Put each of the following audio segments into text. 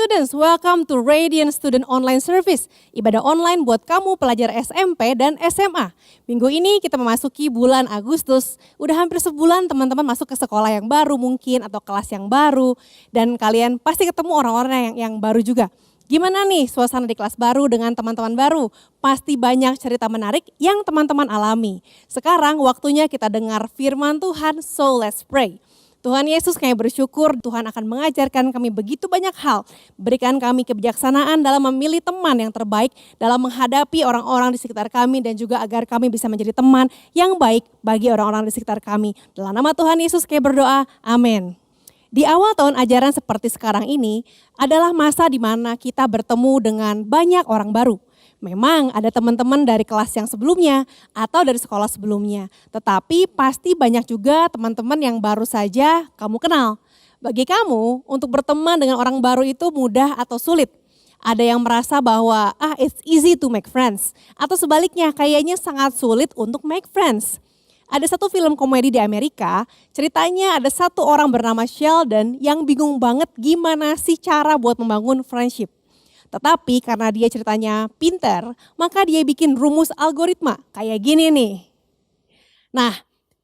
students, welcome to Radiant Student Online Service. Ibadah online buat kamu pelajar SMP dan SMA. Minggu ini kita memasuki bulan Agustus. Udah hampir sebulan teman-teman masuk ke sekolah yang baru mungkin atau kelas yang baru. Dan kalian pasti ketemu orang-orang yang baru juga. Gimana nih suasana di kelas baru dengan teman-teman baru? Pasti banyak cerita menarik yang teman-teman alami. Sekarang waktunya kita dengar firman Tuhan, so let's pray. Tuhan Yesus, kami bersyukur Tuhan akan mengajarkan kami begitu banyak hal. Berikan kami kebijaksanaan dalam memilih teman yang terbaik, dalam menghadapi orang-orang di sekitar kami dan juga agar kami bisa menjadi teman yang baik bagi orang-orang di sekitar kami. Dalam nama Tuhan Yesus kami berdoa, amin. Di awal tahun ajaran seperti sekarang ini adalah masa di mana kita bertemu dengan banyak orang baru. Memang ada teman-teman dari kelas yang sebelumnya atau dari sekolah sebelumnya. Tetapi pasti banyak juga teman-teman yang baru saja kamu kenal. Bagi kamu untuk berteman dengan orang baru itu mudah atau sulit? Ada yang merasa bahwa it's easy to make friends. Atau sebaliknya kayaknya sangat sulit untuk make friends. Ada satu film komedi di Amerika, ceritanya ada satu orang bernama Sheldon yang bingung banget gimana sih cara buat membangun friendship. Tetapi karena dia ceritanya pinter, maka dia bikin rumus algoritma kayak gini nih. Nah,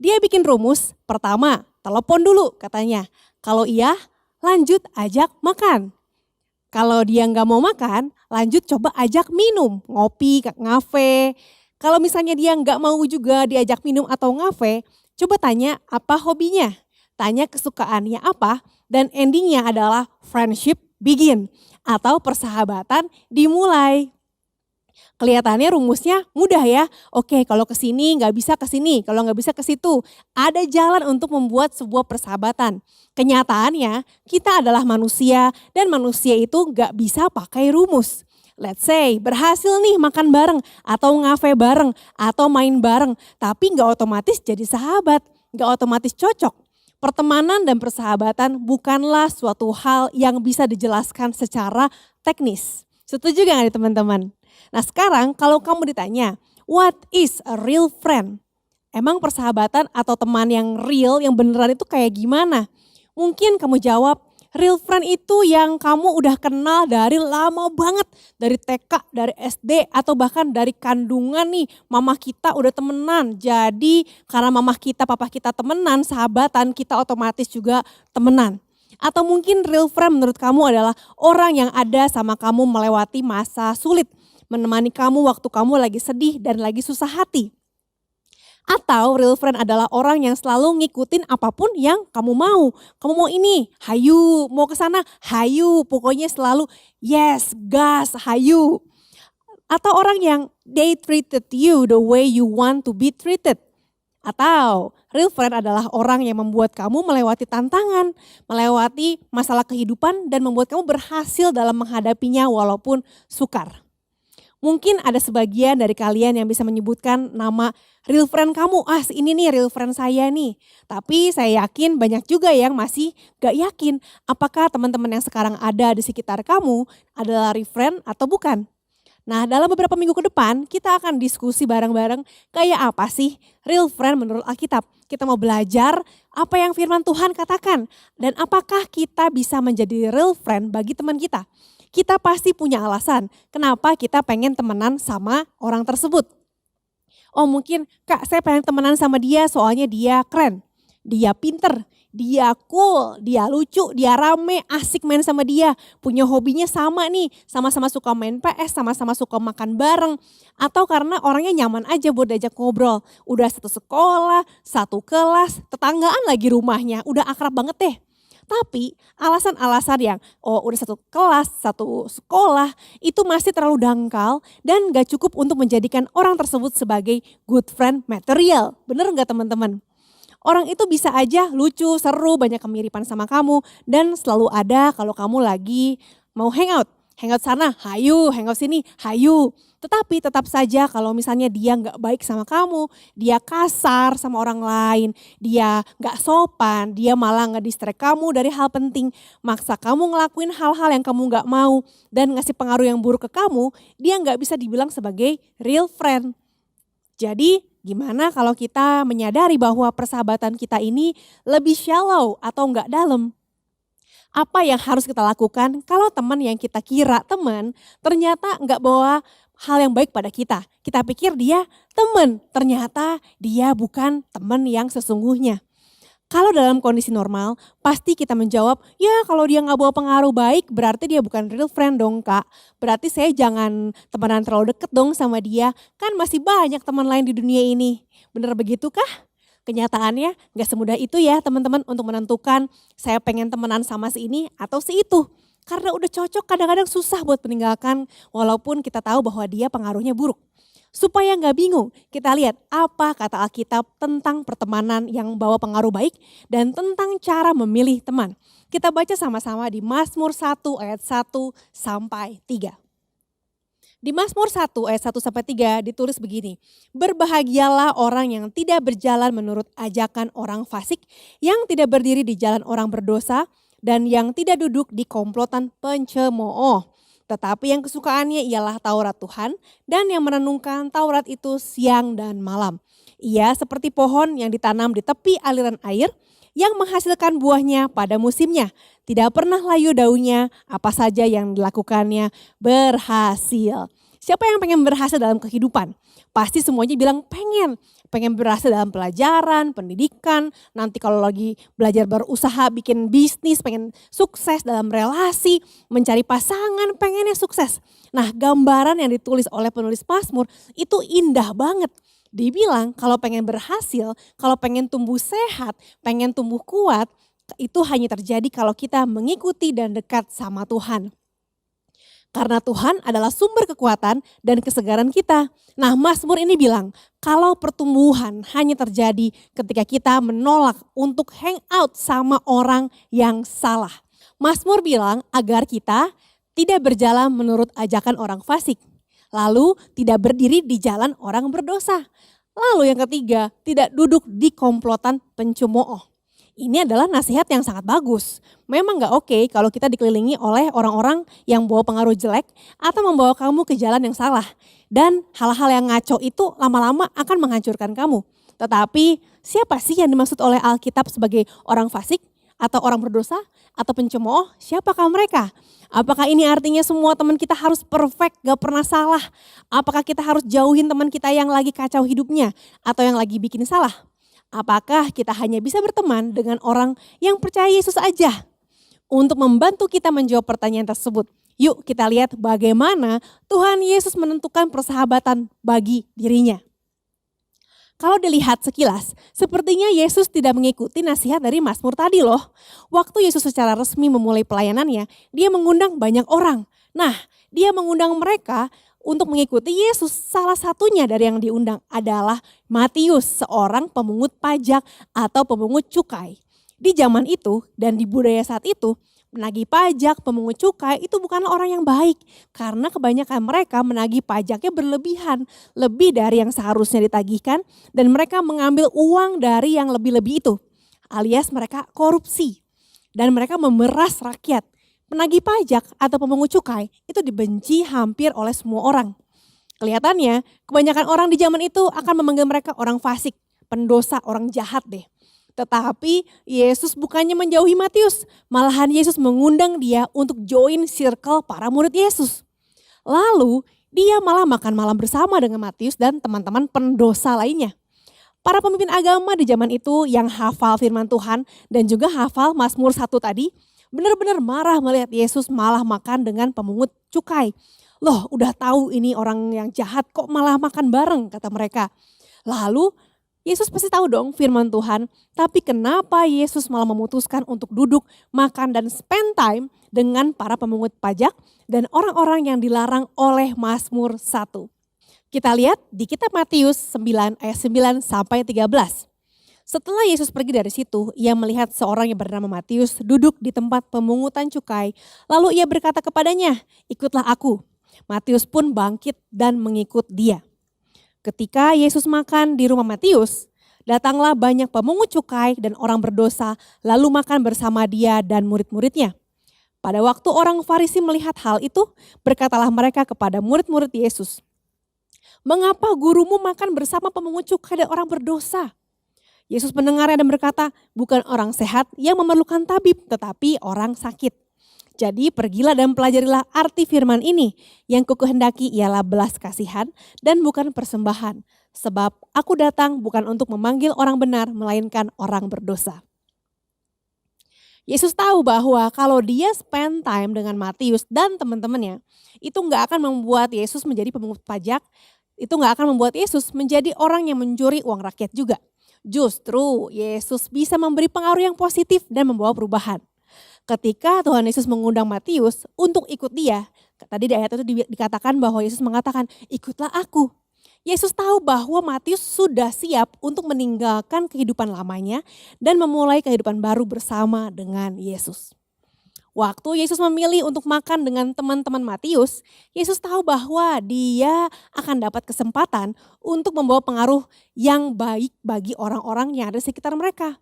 dia bikin rumus pertama, telepon dulu katanya. Kalau iya, lanjut ajak makan. Kalau dia nggak mau makan, lanjut coba ajak minum, ngopi, ngafe. Kalau misalnya dia nggak mau juga diajak minum atau ngafe, coba tanya apa hobinya. Tanya kesukaannya apa dan endingnya adalah friendship begin atau persahabatan dimulai. Kelihatannya rumusnya mudah ya. Oke, kalau ke sini nggak bisa ke sini, kalau nggak bisa ke situ. Ada jalan untuk membuat sebuah persahabatan. Kenyataannya kita adalah manusia dan manusia itu nggak bisa pakai rumus. Let's say berhasil nih makan bareng atau ngafe bareng atau main bareng. Tapi nggak otomatis jadi sahabat, nggak otomatis cocok. Pertemanan dan persahabatan bukanlah suatu hal yang bisa dijelaskan secara teknis. Setuju gak nih teman-teman? Nah sekarang kalau kamu ditanya, what is a real friend? Emang persahabatan atau teman yang real, yang beneran itu kayak gimana? Mungkin kamu jawab, real friend itu yang kamu udah kenal dari lama banget. Dari TK, dari SD atau bahkan dari kandungan nih. Mamah kita udah temenan. Jadi karena mamah kita, papa kita temenan, sahabatan kita otomatis juga temenan. Atau mungkin real friend menurut kamu adalah orang yang ada sama kamu melewati masa sulit. Menemani kamu waktu kamu lagi sedih dan lagi susah hati. Atau real friend adalah orang yang selalu ngikutin apapun yang kamu mau. Kamu mau ini, hayu. Mau ke sana, hayu. Pokoknya selalu yes, gas, hayu. Atau orang yang they treated you the way you want to be treated. Atau real friend adalah orang yang membuat kamu melewati tantangan, melewati masalah kehidupan dan membuat kamu berhasil dalam menghadapinya walaupun sukar. Mungkin ada sebagian dari kalian yang bisa menyebutkan nama real friend kamu. Ini nih real friend saya nih. Tapi saya yakin banyak juga yang masih gak yakin apakah teman-teman yang sekarang ada di sekitar kamu adalah real friend atau bukan. Nah dalam beberapa minggu ke depan kita akan diskusi bareng-bareng kayak apa sih real friend menurut Alkitab. Kita mau belajar apa yang firman Tuhan katakan dan apakah kita bisa menjadi real friend bagi teman kita. Kita pasti punya alasan kenapa kita pengen temenan sama orang tersebut. Oh mungkin kak saya pengen temenan sama dia soalnya dia keren, dia pinter, dia cool, dia lucu, dia rame, asik main sama dia. Punya hobinya sama nih, sama-sama suka main PS, sama-sama suka makan bareng. Atau karena orangnya nyaman aja buat diajak ngobrol. Udah satu sekolah, satu kelas, tetanggaan lagi rumahnya, udah akrab banget deh. Tapi alasan-alasan yang udah satu kelas, satu sekolah itu masih terlalu dangkal dan gak cukup untuk menjadikan orang tersebut sebagai good friend material. Bener gak teman-teman? Orang itu bisa aja lucu, seru, banyak kemiripan sama kamu dan selalu ada kalau kamu lagi mau hangout. Hangout sana, hayu, hangout sini, hayu. Tetapi tetap saja kalau misalnya dia gak baik sama kamu, dia kasar sama orang lain, dia gak sopan, dia malah ngedistract kamu dari hal penting, maksa kamu ngelakuin hal-hal yang kamu gak mau dan ngasih pengaruh yang buruk ke kamu, dia gak bisa dibilang sebagai real friend. Jadi gimana kalau kita menyadari bahwa persahabatan kita ini lebih shallow atau gak dalam? Apa yang harus kita lakukan kalau teman yang kita kira teman ternyata nggak bawa hal yang baik pada kita. Kita pikir dia teman, ternyata dia bukan teman yang sesungguhnya. Kalau dalam kondisi normal, pasti kita menjawab, ya kalau dia nggak bawa pengaruh baik berarti dia bukan real friend dong kak. Berarti saya jangan temenan terlalu deket dong sama dia, kan masih banyak teman lain di dunia ini. Bener begitu kah? Kenyataannya nggak semudah itu ya teman-teman untuk menentukan saya pengen temenan sama si ini atau si itu. Karena udah cocok kadang-kadang susah buat meninggalkan walaupun kita tahu bahwa dia pengaruhnya buruk. Supaya nggak bingung, kita lihat apa kata Alkitab tentang pertemanan yang bawa pengaruh baik dan tentang cara memilih teman. Kita baca sama-sama di Mazmur 1 ayat 1 sampai 3. Di Mazmur 1 ayat 1 sampai 3 ditulis begini, berbahagialah orang yang tidak berjalan menurut ajakan orang fasik, yang tidak berdiri di jalan orang berdosa, dan yang tidak duduk di komplotan pencemooh. Tetapi yang kesukaannya ialah Taurat Tuhan dan yang merenungkan Taurat itu siang dan malam. Ia seperti pohon yang ditanam di tepi aliran air yang menghasilkan buahnya pada musimnya. Tidak pernah layu daunnya, apa saja yang dilakukannya berhasil. Siapa yang pengen berhasil dalam kehidupan? Pasti semuanya bilang pengen. Pengen berhasil dalam pelajaran, pendidikan, nanti kalau lagi belajar berusaha, bikin bisnis, pengen sukses dalam relasi, mencari pasangan, pengennya sukses. Nah, gambaran yang ditulis oleh penulis Mazmur itu indah banget. Dibilang kalau pengen berhasil, kalau pengen tumbuh sehat, pengen tumbuh kuat, itu hanya terjadi kalau kita mengikuti dan dekat sama Tuhan. Karena Tuhan adalah sumber kekuatan dan kesegaran kita. Nah, Mazmur ini bilang, kalau pertumbuhan hanya terjadi ketika kita menolak untuk hang out sama orang yang salah. Mazmur bilang agar kita tidak berjalan menurut ajakan orang fasik. Lalu tidak berdiri di jalan orang berdosa. Lalu yang ketiga, tidak duduk di komplotan pencemooh. Ini adalah nasihat yang sangat bagus. Memang gak oke kalau kita dikelilingi oleh orang-orang yang bawa pengaruh jelek atau membawa kamu ke jalan yang salah. Dan hal-hal yang ngaco itu lama-lama akan menghancurkan kamu. Tetapi siapa sih yang dimaksud oleh Alkitab sebagai orang fasik atau orang berdosa atau pencemooh? Siapakah mereka? Apakah ini artinya semua teman kita harus perfect, gak pernah salah? Apakah kita harus jauhin teman kita yang lagi kacau hidupnya atau yang lagi bikin salah? Apakah kita hanya bisa berteman dengan orang yang percaya Yesus aja? Untuk membantu kita menjawab pertanyaan tersebut, yuk kita lihat bagaimana Tuhan Yesus menentukan persahabatan bagi dirinya. Kalau dilihat sekilas, sepertinya Yesus tidak mengikuti nasihat dari Mazmur tadi loh. Waktu Yesus secara resmi memulai pelayanannya, dia mengundang banyak orang. Nah, dia mengundang mereka untuk mengikuti Yesus. Salah satunya dari yang diundang adalah Matius, seorang pemungut pajak atau pemungut cukai. Di zaman itu dan di budaya saat itu, menagih pajak, pemungut cukai itu bukanlah orang yang baik. Karena kebanyakan mereka menagih pajaknya berlebihan, lebih dari yang seharusnya ditagihkan, dan mereka mengambil uang dari yang lebih-lebih itu. Alias mereka korupsi dan mereka memeras rakyat. Penagih pajak atau pemungut cukai itu dibenci hampir oleh semua orang. Kelihatannya kebanyakan orang di zaman itu akan memanggil mereka orang fasik, pendosa, orang jahat deh. Tetapi Yesus bukannya menjauhi Matius, malahan Yesus mengundang dia untuk join circle para murid Yesus. Lalu dia malah makan malam bersama dengan Matius dan teman-teman pendosa lainnya. Para pemimpin agama di zaman itu yang hafal firman Tuhan dan juga hafal Mazmur 1 tadi, benar-benar marah melihat Yesus malah makan dengan pemungut cukai. Loh, udah tahu ini orang yang jahat kok malah makan bareng, kata mereka. Lalu Yesus pasti tahu dong firman Tuhan, tapi kenapa Yesus malah memutuskan untuk duduk, makan dan spend time dengan para pemungut pajak dan orang-orang yang dilarang oleh Mazmur 1. Kita lihat di kitab Matius 9 ayat 9 sampai 13. Setelah Yesus pergi dari situ, ia melihat seorang yang bernama Matius duduk di tempat pemungutan cukai. Lalu ia berkata kepadanya, ikutlah aku. Matius pun bangkit dan mengikut dia. Ketika Yesus makan di rumah Matius, datanglah banyak pemungut cukai dan orang berdosa lalu makan bersama dia dan murid-muridnya. Pada waktu orang Farisi melihat hal itu, berkatalah mereka kepada murid-murid Yesus, mengapa gurumu makan bersama pemungut cukai dan orang berdosa? Yesus mendengarnya dan berkata, bukan orang sehat yang memerlukan tabib, tetapi orang sakit. Jadi pergilah dan pelajarilah arti firman ini. Yang kukehendaki ialah belas kasihan dan bukan persembahan. Sebab aku datang bukan untuk memanggil orang benar, melainkan orang berdosa. Yesus tahu bahwa kalau dia spend time dengan Matius dan teman-temannya, itu nggak akan membuat Yesus menjadi pemungut pajak, itu nggak akan membuat Yesus menjadi orang yang mencuri uang rakyat juga. Justru Yesus bisa memberi pengaruh yang positif dan membawa perubahan. Ketika Tuhan Yesus mengundang Matius untuk ikut dia, tadi di ayat itu dikatakan bahwa Yesus mengatakan, ikutlah aku. Yesus tahu bahwa Matius sudah siap untuk meninggalkan kehidupan lamanya dan memulai kehidupan baru bersama dengan Yesus. Waktu Yesus memilih untuk makan dengan teman-teman Matius, Yesus tahu bahwa dia akan dapat kesempatan untuk membawa pengaruh yang baik bagi orang-orang yang ada di sekitar mereka.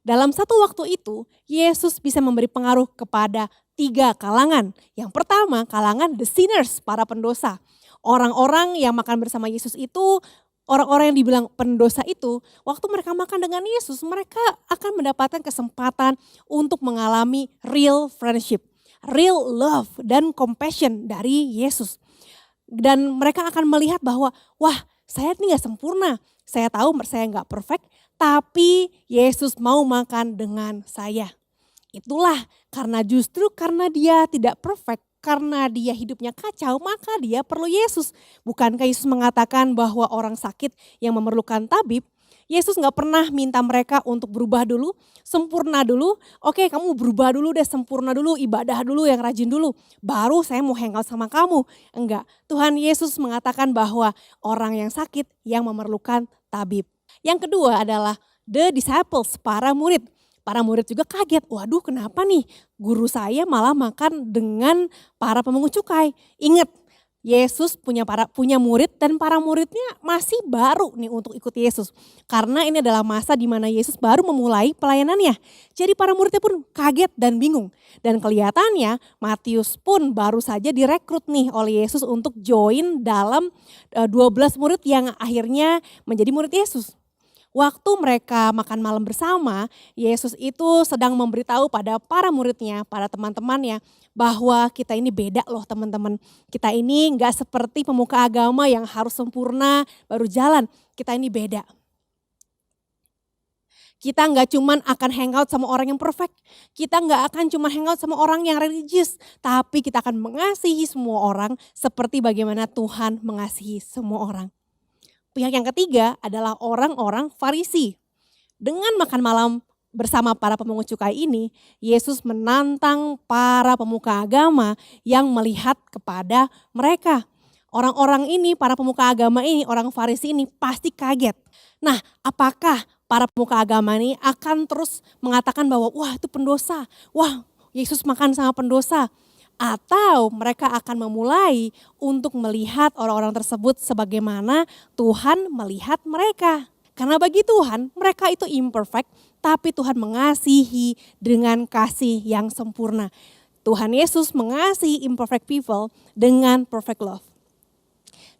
Dalam satu waktu itu, Yesus bisa memberi pengaruh kepada 3 kalangan. Yang pertama, kalangan the sinners, para pendosa. Orang-orang yang makan bersama Yesus itu, orang-orang yang dibilang pendosa itu, waktu mereka makan dengan Yesus, mereka akan mendapatkan kesempatan untuk mengalami real friendship, real love dan compassion dari Yesus. Dan mereka akan melihat bahwa, wah, saya ini gak sempurna, saya tahu saya gak perfect, tapi Yesus mau makan dengan saya. Itulah justru karena dia tidak perfect, karena dia hidupnya kacau, maka dia perlu Yesus. Bukankah Yesus mengatakan bahwa orang sakit yang memerlukan tabib, Yesus gak pernah minta mereka untuk berubah dulu, sempurna dulu. Oke, kamu berubah dulu deh, sempurna dulu, ibadah dulu, yang rajin dulu. Baru saya mau hangout sama kamu. Enggak, Tuhan Yesus mengatakan bahwa orang yang sakit yang memerlukan tabib. Yang kedua adalah the disciples, para murid. Para murid juga kaget, waduh kenapa nih guru saya malah makan dengan para pemungut cukai. Ingat, Yesus punya murid dan para muridnya masih baru nih untuk ikut Yesus. Karena ini adalah masa di mana Yesus baru memulai pelayanannya. Jadi para muridnya pun kaget dan bingung. Dan kelihatannya Matius pun baru saja direkrut nih oleh Yesus untuk join dalam 12 murid yang akhirnya menjadi murid Yesus. Waktu mereka makan malam bersama, Yesus itu sedang memberitahu pada para muridnya, para teman-temannya, bahwa kita ini beda loh teman-teman. Kita ini gak seperti pemuka agama yang harus sempurna baru jalan, kita ini beda. Kita gak cuman akan hangout sama orang yang perfect, kita gak akan cuma hangout sama orang yang religius, tapi kita akan mengasihi semua orang seperti bagaimana Tuhan mengasihi semua orang. Pihak yang ketiga adalah orang-orang Farisi. Dengan makan malam bersama para pemungut cukai ini, Yesus menantang para pemuka agama yang melihat kepada mereka. Orang-orang ini, para pemuka agama ini, orang Farisi ini pasti kaget. Nah, apakah para pemuka agama ini akan terus mengatakan bahwa wah itu pendosa, wah Yesus makan sama pendosa. Atau mereka akan memulai untuk melihat orang-orang tersebut sebagaimana Tuhan melihat mereka. Karena bagi Tuhan mereka itu imperfect, tapi Tuhan mengasihi dengan kasih yang sempurna. Tuhan Yesus mengasihi imperfect people dengan perfect love.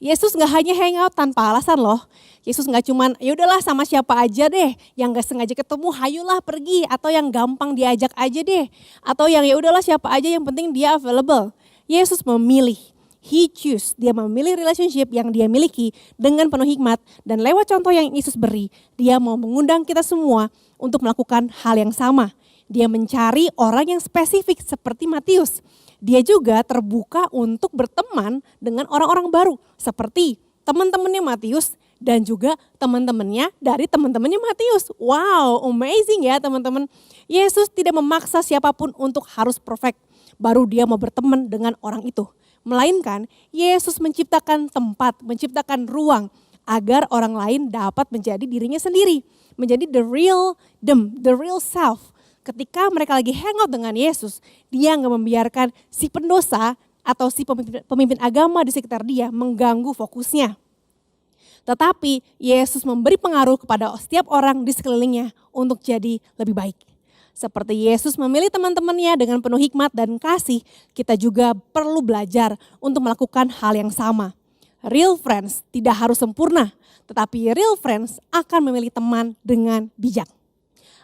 Yesus gak hanya hangout tanpa alasan loh. Yesus gak cuman ya udahlah sama siapa aja deh, yang gak sengaja ketemu hayulah pergi, atau yang gampang diajak aja deh, atau yang ya udahlah siapa aja yang penting dia available. Yesus memilih, he choose, dia memilih relationship yang dia miliki dengan penuh hikmat, dan lewat contoh yang Yesus beri, dia mau mengundang kita semua untuk melakukan hal yang sama. Dia mencari orang yang spesifik seperti Matius. Dia juga terbuka untuk berteman dengan orang-orang baru seperti teman-temannya Matius dan juga teman-temannya dari teman-temannya Matius. Wow, amazing ya teman-teman. Yesus tidak memaksa siapapun untuk harus perfect, baru dia mau berteman dengan orang itu. Melainkan Yesus menciptakan tempat, menciptakan ruang agar orang lain dapat menjadi dirinya sendiri. Menjadi the real them, the real self. Ketika mereka lagi hangout dengan Yesus, dia gak membiarkan si pendosa atau si pemimpin agama di sekitar dia mengganggu fokusnya. Tetapi Yesus memberi pengaruh kepada setiap orang di sekelilingnya untuk jadi lebih baik. Seperti Yesus memilih teman-temannya dengan penuh hikmat dan kasih, kita juga perlu belajar untuk melakukan hal yang sama. Real friends tidak harus sempurna, tetapi real friends akan memilih teman dengan bijak.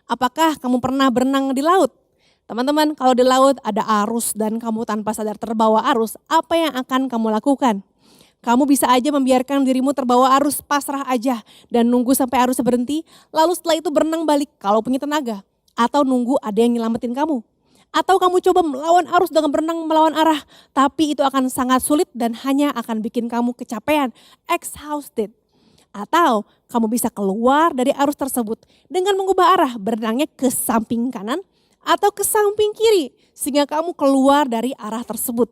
Apakah kamu pernah berenang di laut? Teman-teman, kalau di laut ada arus dan kamu tanpa sadar terbawa arus, apa yang akan kamu lakukan? Kamu bisa aja membiarkan dirimu terbawa arus, pasrah aja dan nunggu sampai arusnya berhenti, lalu setelah itu berenang balik kalau punya tenaga. Atau nunggu ada yang nyelamatin kamu. Atau kamu coba melawan arus dengan berenang melawan arah, tapi itu akan sangat sulit dan hanya akan bikin kamu kecapean, exhausted. Atau kamu bisa keluar dari arus tersebut dengan mengubah arah, berenangnya ke samping kanan atau ke samping kiri sehingga kamu keluar dari arah tersebut.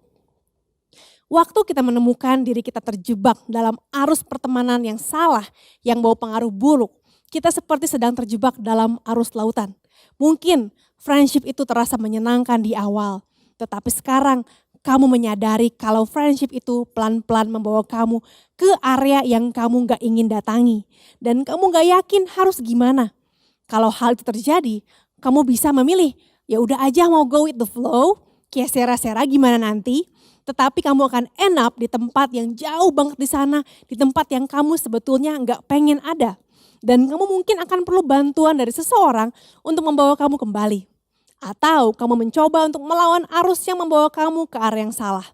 Waktu kita menemukan diri kita terjebak dalam arus pertemanan yang salah, yang bawa pengaruh buruk, kita seperti sedang terjebak dalam arus lautan. Mungkin friendship itu terasa menyenangkan di awal, tetapi sekarang kamu menyadari kalau friendship itu pelan-pelan membawa kamu ke area yang kamu gak ingin datangi. Dan kamu gak yakin harus gimana. Kalau hal itu terjadi, kamu bisa memilih, ya udah aja mau go with the flow, kayak sera-sera gimana nanti. Tetapi kamu akan end up di tempat yang jauh banget di sana, di tempat yang kamu sebetulnya gak pengen ada. Dan kamu mungkin akan perlu bantuan dari seseorang untuk membawa kamu kembali. Atau kamu mencoba untuk melawan arus yang membawa kamu ke arah yang salah.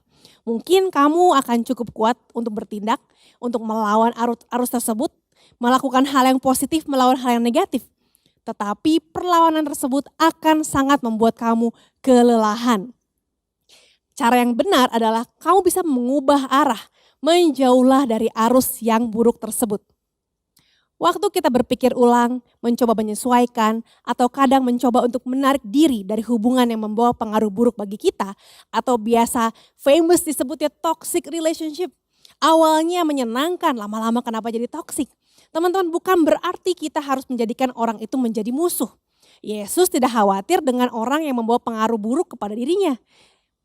Mungkin kamu akan cukup kuat untuk bertindak, untuk melawan arus tersebut, melakukan hal yang positif, melawan hal yang negatif. Tetapi perlawanan tersebut akan sangat membuat kamu kelelahan. Cara yang benar adalah kamu bisa mengubah arah, menjauhlah dari arus yang buruk tersebut. Waktu kita berpikir ulang, mencoba menyesuaikan, atau kadang mencoba untuk menarik diri dari hubungan yang membawa pengaruh buruk bagi kita, atau biasa famous disebutnya toxic relationship. Awalnya menyenangkan, lama-lama kenapa jadi toxic? Teman-teman, bukan berarti kita harus menjadikan orang itu menjadi musuh. Yesus tidak khawatir dengan orang yang membawa pengaruh buruk kepada dirinya.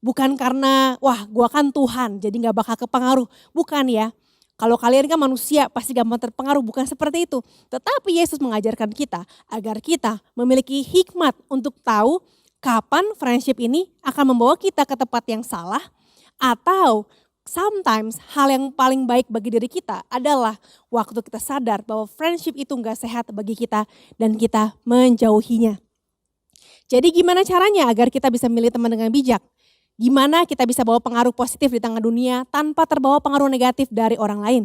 Bukan karena, wah gua kan Tuhan jadi gak bakal kepengaruh. Bukan ya. Kalau kalian kan manusia pasti gampang terpengaruh, bukan seperti itu. Tetapi Yesus mengajarkan kita agar kita memiliki hikmat untuk tahu kapan friendship ini akan membawa kita ke tempat yang salah. Atau sometimes hal yang paling baik bagi diri kita adalah waktu kita sadar bahwa friendship itu gak sehat bagi kita dan kita menjauhinya. Jadi gimana caranya agar kita bisa memilih teman dengan bijak? Gimana kita bisa bawa pengaruh positif di tengah dunia tanpa terbawa pengaruh negatif dari orang lain?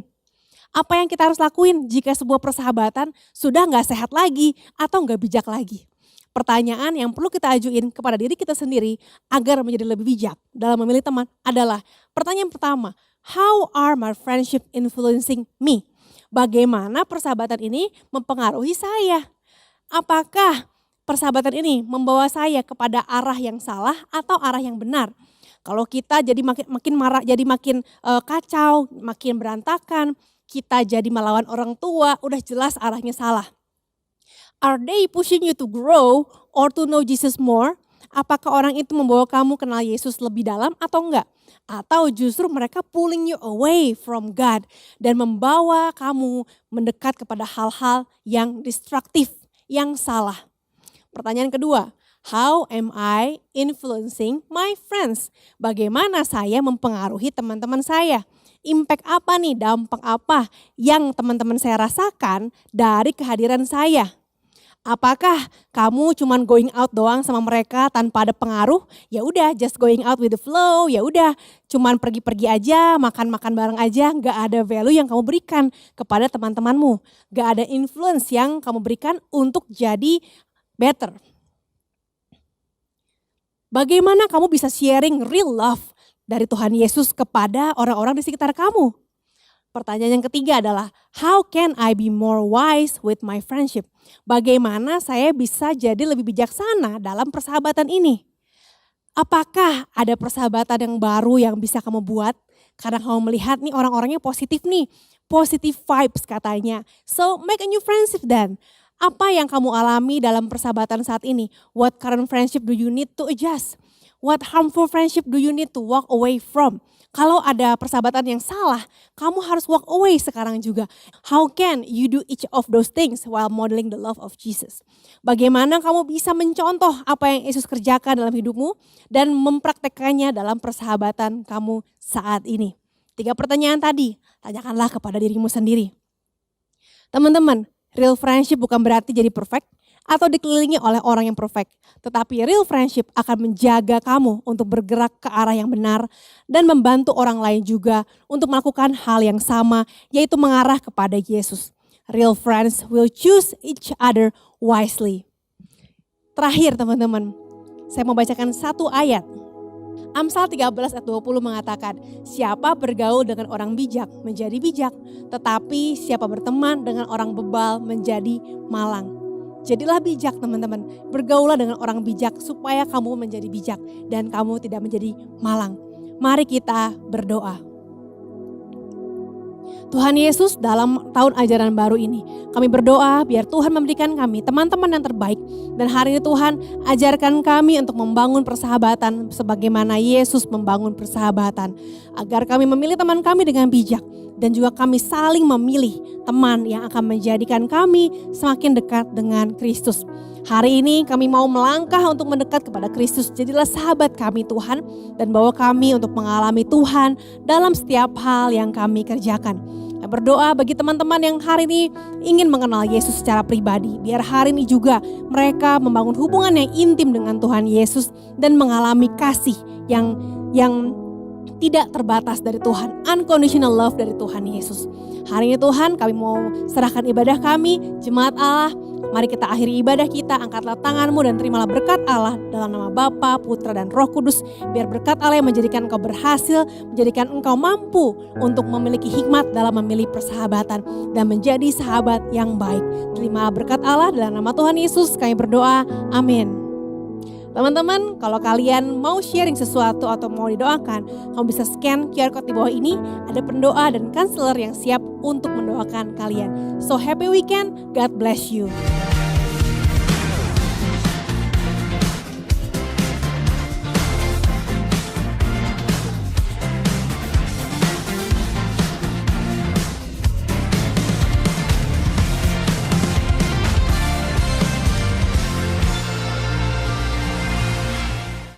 Apa yang kita harus lakuin jika sebuah persahabatan sudah gak sehat lagi atau gak bijak lagi? Pertanyaan yang perlu kita ajuin kepada diri kita sendiri agar menjadi lebih bijak dalam memilih teman adalah pertanyaan pertama, how are my friendship influencing me? Bagaimana persahabatan ini mempengaruhi saya? Apakah persahabatan ini membawa saya kepada arah yang salah atau arah yang benar? Kalau kita jadi makin marah, jadi makin kacau, makin berantakan, kita jadi melawan orang tua, udah jelas arahnya salah. Are they pushing you to grow or to know Jesus more? Apakah orang itu membawa kamu kenal Yesus lebih dalam atau enggak? Atau justru mereka pulling you away from God dan membawa kamu mendekat kepada hal-hal yang destruktif, yang salah. Pertanyaan kedua, how am I influencing my friends? Bagaimana saya mempengaruhi teman-teman saya? Impact apa nih, dampak apa yang teman-teman saya rasakan dari kehadiran saya? Apakah kamu cuman going out doang sama mereka tanpa ada pengaruh? Ya udah, just going out with the flow. Ya udah, cuman pergi-pergi aja, makan-makan bareng aja, nggak ada value yang kamu berikan kepada teman-temanmu. Nggak ada influence yang kamu berikan untuk jadi better. Bagaimana kamu bisa sharing real love dari Tuhan Yesus kepada orang-orang di sekitar kamu? Pertanyaan yang ketiga adalah, how can I be more wise with my friendship? Bagaimana saya bisa jadi lebih bijaksana dalam persahabatan ini? Apakah ada persahabatan yang baru yang bisa kamu buat? Karena kamu melihat nih orang-orangnya positif nih, positive vibes katanya. So make a new friendship then. Apa yang kamu alami dalam persahabatan saat ini? What current friendship do you need to adjust? What harmful friendship do you need to walk away from? Kalau ada persahabatan yang salah, kamu harus walk away sekarang juga. How can you do each of those things while modeling the love of Jesus? Bagaimana kamu bisa mencontoh apa yang Yesus kerjakan dalam hidupmu dan mempraktekannya dalam persahabatan kamu saat ini? 3 pertanyaan tadi, tanyakanlah kepada dirimu sendiri. Teman-teman, real friendship bukan berarti jadi perfect atau dikelilingi oleh orang yang perfect. Tetapi real friendship akan menjaga kamu untuk bergerak ke arah yang benar dan membantu orang lain juga untuk melakukan hal yang sama, yaitu mengarah kepada Yesus. Real friends will choose each other wisely. Terakhir teman-teman, saya mau bacakan satu ayat. Amsal 13 ayat 20 mengatakan, siapa bergaul dengan orang bijak menjadi bijak, tetapi siapa berteman dengan orang bebal menjadi malang. Jadilah bijak teman-teman, bergaulah dengan orang bijak supaya kamu menjadi bijak dan kamu tidak menjadi malang. Mari kita berdoa. Tuhan Yesus, dalam tahun ajaran baru ini kami berdoa biar Tuhan memberikan kami teman-teman yang terbaik. Dan hari ini Tuhan ajarkan kami untuk membangun persahabatan sebagaimana Yesus membangun persahabatan. Agar kami memilih teman kami dengan bijak. Dan juga kami saling memilih teman yang akan menjadikan kami semakin dekat dengan Kristus. Hari ini kami mau melangkah untuk mendekat kepada Kristus. Jadilah sahabat kami Tuhan dan bawa kami untuk mengalami Tuhan dalam setiap hal yang kami kerjakan. Saya berdoa bagi teman-teman yang hari ini ingin mengenal Yesus secara pribadi. Biar hari ini juga mereka membangun hubungan yang intim dengan Tuhan Yesus dan mengalami kasih yang tidak terbatas dari Tuhan, unconditional love dari Tuhan Yesus. Hari ini Tuhan kami mau serahkan ibadah kami, jemaat Allah. Mari kita akhiri ibadah kita, angkatlah tanganmu dan terimalah berkat Allah dalam nama Bapa, Putra dan Roh Kudus. Biar berkat Allah yang menjadikan engkau berhasil, menjadikan engkau mampu untuk memiliki hikmat dalam memilih persahabatan dan menjadi sahabat yang baik. Terimalah berkat Allah dalam nama Tuhan Yesus kami berdoa, amin. Teman-teman, kalau kalian mau sharing sesuatu atau mau didoakan, kamu bisa scan QR Code di bawah ini. Ada pendoa dan konselor yang siap untuk mendoakan kalian. So happy weekend, God bless you.